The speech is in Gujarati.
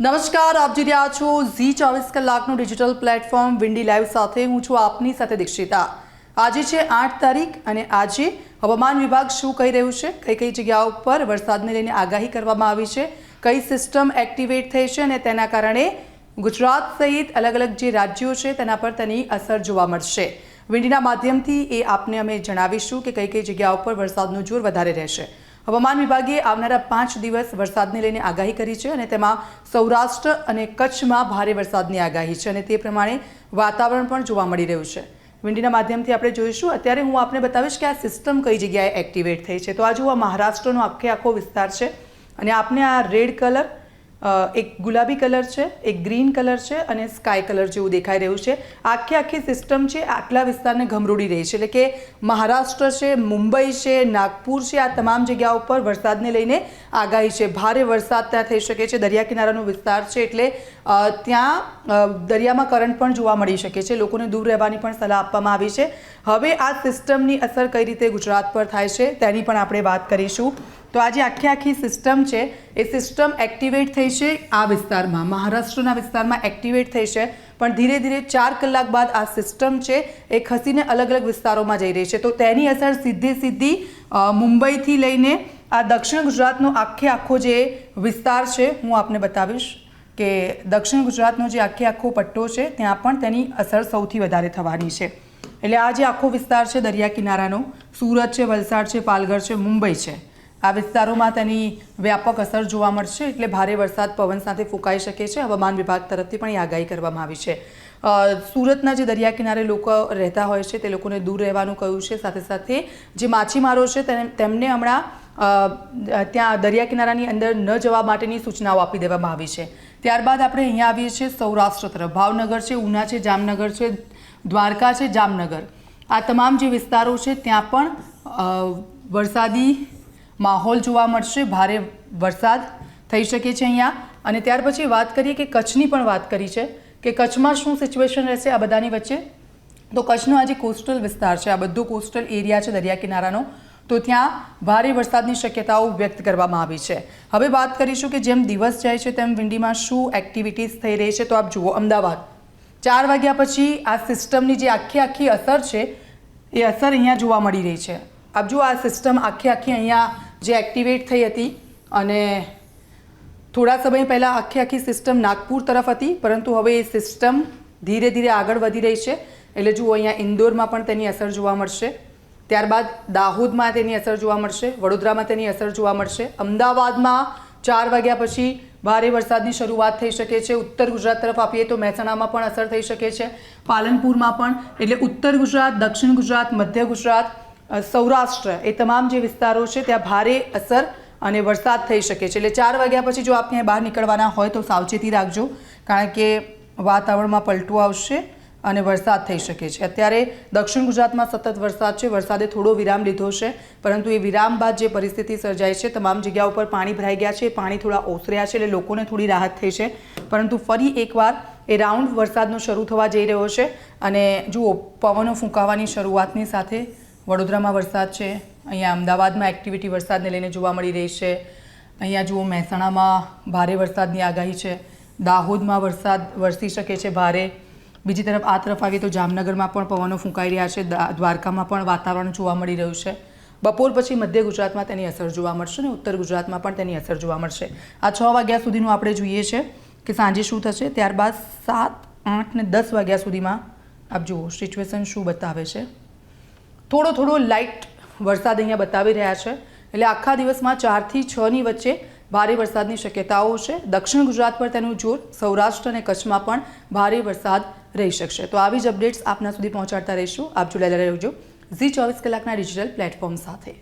નમસ્કાર, આપ જોઈ રહ્યા છો ઝી 24 કલાકનું ડિજિટલ પ્લેટફોર્મ વિન્ડી લાઈવ સાથે હું છું આપની સાથે દીક્ષિતા। આજે છે 8 તારીખ અને આજે હવામાન વિભાગ શું કહી રહ્યું છે, કઈ કઈ જગ્યાઓ પર વરસાદને લઈને આગાહી કરવામાં આવી છે, કઈ સિસ્ટમ એક્ટિવેટ થઈ છે અને તેના કારણે ગુજરાત સહિત અલગ અલગ જે રાજ્યો છે તેના પર તેની અસર જોવા મળશે। વિન્ડીના માધ્યમથી એ આપને અમે જણાવીશું કે કઈ કઈ જગ્યાઓ પર વરસાદનું જોર વધારે રહેશે। હવામાન વિભાગે આવનારા 5 દિવસ વરસાદને લઈને આગાહી કરી છે અને તેમાં સૌરાષ્ટ્ર અને કચ્છમાં ભારે વરસાદની આગાહી છે અને તે પ્રમાણે વાતાવરણ પણ જોવા મળી રહ્યું છે। વિન્ડીના માધ્યમથી આપણે જોઈશું। અત્યારે હું આપને બતાવીશ કે આ સિસ્ટમ કઈ જગ્યાએ એક્ટિવેટ થઈ છે। તો આ જુઓ, મહારાષ્ટ્રનો આખો વિસ્તાર છે અને આપને આ રેડ કલર, એક ગુલાબી કલર છે, એક ગ્રીન કલર છે અને સ્કાય કલર જેવું દેખાઈ રહ્યું છે। આખી સિસ્ટમ છે આટલા વિસ્તારને ઘમરોડી રહી છે, એટલે કે મહારાષ્ટ્ર છે, મુંબઈ છે, નાગપુર છે, આ તમામ જગ્યાઓ પર વરસાદને લઈને આગાહી છે। ભારે વરસાદ ત્યાં થઈ શકે છે। દરિયા કિનારાનો વિસ્તાર છે એટલે ત્યાં દરિયામાં કરંટ પણ જોવા મળી શકે છે। લોકોને દૂર રહેવાની પણ સલાહ આપવામાં આવી છે। હવે આ સિસ્ટમની અસર કઈ રીતે ગુજરાત પર થાય છે તેની પણ આપણે વાત કરીશું। તો આજે આખી સિસ્ટમ છે એ સિસ્ટમ એક્ટિવેટ થઈ છે આ વિસ્તારમાં, મહારાષ્ટ્રના વિસ્તારમાં એક્ટિવેટ થઈ છે, પણ ધીરે ધીરે 4 કલાક બાદ આ સિસ્ટમ છે એ ખસીને અલગ અલગ વિસ્તારોમાં જઈ રહી છે। તો તેની અસર સીધી મુંબઈથી લઈને આ દક્ષિણ ગુજરાતનો આખો જે વિસ્તાર છે હું આપને બતાવીશ કે દક્ષિણ ગુજરાતનો જે આખો પટ્ટો છે ત્યાં પણ તેની અસર સૌથી વધારે થવાની છે। એટલે આ જે આખો વિસ્તાર છે દરિયા કિનારાનો, સુરત છે, વલસાડ છે, પાલઘર છે, મુંબઈ છે, આ વિસ્તારોમાં તેની વ્યાપક અસર જોવા મળશે। એટલે ભારે વરસાદ પવન સાથે ફૂંકાઈ શકે છે। હવામાન વિભાગ તરફથી પણ એ આગાહી કરવામાં આવી છે। સુરતના જે દરિયા કિનારે લોકો રહેતા હોય છે તે લોકોને દૂર રહેવાનું કહ્યું છે। સાથે સાથે જે માછીમારો છે તેમને હમણાં ત્યાં દરિયા કિનારાની અંદર ન જવા માટેની સૂચનાઓ આપી દેવામાં આવી છે। ત્યારબાદ આપણે અહીંયા આવીએ છીએ સૌરાષ્ટ્ર તરફ। ભાવનગર છે, ઉના છે, જામનગર છે, દ્વારકા છે, જામનગર, આ તમામ જે વિસ્તારો છે ત્યાં પણ વરસાદી માહોલ જોવા મળશે। ભારે વરસાદ થઈ શકે છે અહીંયા। અને ત્યાર પછી વાત કરીએ કે કચ્છની પણ વાત કરી છે કે કચ્છમાં શું સિચ્યુએશન રહેશે આ બધાની વચ્ચે। તો કચ્છનો આ જે કોસ્ટલ વિસ્તાર છે, આ બધો કોસ્ટલ એરિયા છે દરિયા કિનારાનો, તો ત્યાં ભારે વરસાદની શક્યતાઓ વ્યક્ત કરવામાં આવી છે। હવે વાત કરીશું કે જેમ દિવસ જાય છે તેમ વિન્ડીમાં શું એક્ટિવિટીઝ થઈ રહી છે। તો આપ જુઓ, અમદાવાદ 4 વાગ્યા પછી આ સિસ્ટમની જે આખી અસર છે એ અસર અહીંયા જોવા મળી રહી છે। આપ જુઓ, આ સિસ્ટમ આખી અહીંયા જે એક્ટિવેટ થઈ હતી અને થોડા સમય પહેલાં આખી સિસ્ટમ નાગપુર તરફ હતી, પરંતુ હવે એ સિસ્ટમ ધીરે ધીરે આગળ વધી રહી છે। એટલે જુઓ, અહીંયા ઇન્દોરમાં પણ તેની અસર જોવા મળશે, ત્યારબાદ દાહોદમાં તેની અસર જોવા મળશે, વડોદરામાં તેની અસર જોવા મળશે, અમદાવાદમાં 4 વાગ્યા પછી ભારે વરસાદની શરૂઆત થઈ શકે છે। ઉત્તર ગુજરાત તરફ આપીએ તો મહેસાણામાં પણ અસર થઈ શકે છે, પાલનપુરમાં પણ। એટલે ઉત્તર ગુજરાત, દક્ષિણ ગુજરાત, મધ્ય ગુજરાત, સૌરાષ્ટ્ર, એ તમામ જે વિસ્તારો છે ત્યાં ભારે અસર અને વરસાદ થઈ શકે છે। એટલે 4 વાગ્યા પછી જો આપણે બહાર નીકળવાના હોય તો સાવચેતી રાખજો, કારણ કે વાતાવરણમાં પલટો આવશે અને વરસાદ થઈ શકે છે। અત્યારે દક્ષિણ ગુજરાતમાં સતત વરસાદ છે, વરસાદે થોડો વિરામ લીધો છે, પરંતુ એ વિરામ બાદ જે પરિસ્થિતિ સર્જાઈ છે, તમામ જગ્યાઓ પર પાણી ભરાઈ ગયા છે, પાણી થોડા ઓસર્યા છે, એટલે લોકોને થોડી રાહત થઈ છે। પરંતુ ફરી એકવાર એ રાઉન્ડ વરસાદનો શરૂ થવા જઈ રહ્યો છે અને જુઓ, પવનો ફૂંકાવાની શરૂઆતની સાથે વડોદરામાં વરસાદ છે, અહીંયા અમદાવાદમાં એક્ટિવિટી વરસાદને લઈને જોવા મળી રહી છે, અહીંયા જુઓ મહેસાણામાં ભારે વરસાદની આગાહી છે, દાહોદમાં વરસાદ વરસી શકે છે ભારે। બીજી તરફ આ તરફ આવીએ તો જામનગરમાં પણ પવનો ફૂંકાઈ રહ્યા છે, દ્વારકામાં પણ વાતાવરણ જોવા મળી રહ્યું છે। બપોર પછી મધ્ય ગુજરાતમાં તેની અસર જોવા મળશે અને ઉત્તર ગુજરાતમાં પણ તેની અસર જોવા મળશે। આ 6 વાગ્યા સુધીનું આપણે જોઈએ છે કે સાંજે શું થશે। ત્યારબાદ 7, 8 ને 10 વાગ્યા સુધીમાં આપ જુઓ સિચ્યુએશન શું બતાવે છે। થોડો લાઇટ વરસાદ અહીંયા બતાવી રહ્યા છે। એટલે આખા દિવસમાં 4 થી 6ની વચ્ચે ભારે વરસાદની શક્યતાઓ છે। દક્ષિણ ગુજરાત પર તેનું જોર, સૌરાષ્ટ્ર અને કચ્છમાં પણ ભારે વરસાદ રહી શકશે। તો આવી જ અપડેટ્સ આપના સુધી પહોંચાડતા રહીશું। આપ જોડાયેલા રહેજો ઝી 24 કલાકના ડિજિટલ પ્લેટફોર્મ સાથે।